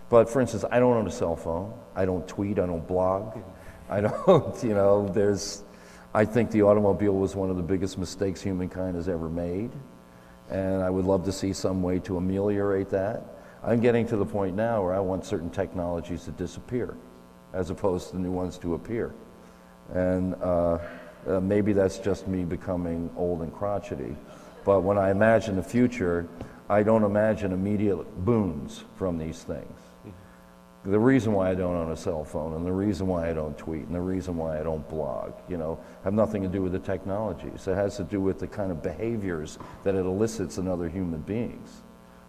But for instance, I don't own a cell phone. I don't tweet. I don't blog. I don't, you know, I think the automobile was one of the biggest mistakes humankind has ever made. And I would love to see some way to ameliorate that. I'm getting to the point now where I want certain technologies to disappear as opposed to new ones to appear. And maybe that's just me becoming old and crotchety. But when I imagine the future, I don't imagine immediate boons from these things. The reason why I don't own a cell phone, and the reason why I don't tweet, and the reason why I don't blog, you know, have nothing to do with the technologies. It has to do with the kind of behaviors that it elicits in other human beings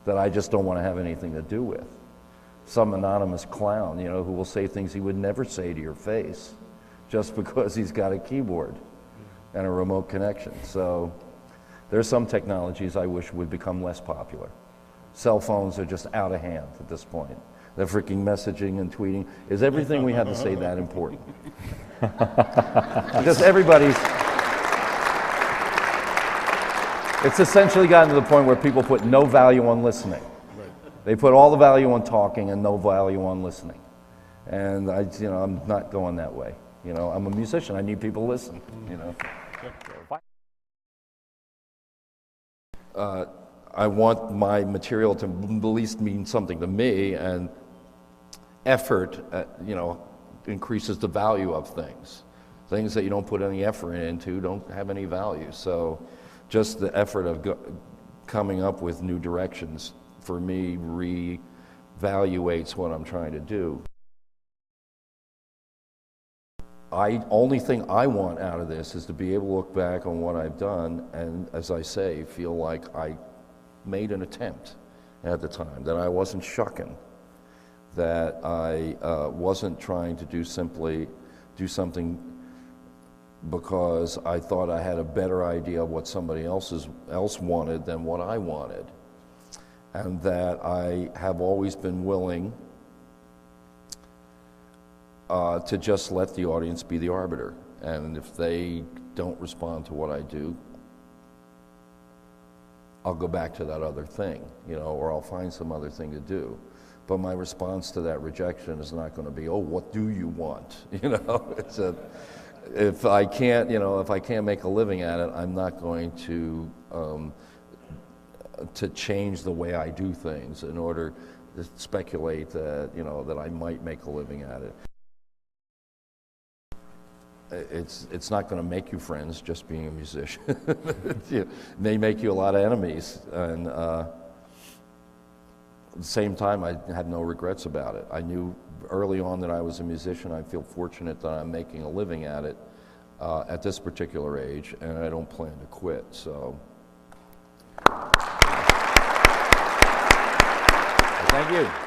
that I just don't want to have anything to do with. Some anonymous clown, you know, who will say things he would never say to your face just because he's got a keyboard and a remote connection. So there's some technologies I wish would become less popular. Cell phones are just out of hand at this point. The freaking messaging and tweeting. Is everything we have to say that important? Because it's essentially gotten to the point where people put no value on listening. Right. They put all the value on talking and no value on listening. And I'm not going that way. You know, I'm a musician. I need people to listen. You know. I want my material to at least mean something to me, and effort, increases the value of things. Things that you don't put any effort into don't have any value. So just the effort of coming up with new directions, for me, re-evaluates what I'm trying to do. Only thing I want out of this is to be able to look back on what I've done and, as I say, feel like I made an attempt at the time, that I wasn't shucking, that I wasn't trying to do something because I thought I had a better idea of what somebody else wanted than what I wanted, and that I have always been willing to just let the audience be the arbiter. And if they don't respond to what I do, I'll go back to that other thing, or I'll find some other thing to do. But my response to that rejection is not going to be, oh, what do you want? It's if I can't make a living at it, I'm not going to change the way I do things in order to speculate that, that I might make a living at it. It's not going to make you friends just being a musician. It may make you a lot of enemies, and at the same time, I had no regrets about it. I knew early on that I was a musician. I feel fortunate that I'm making a living at it at this particular age, and I don't plan to quit. So, thank you.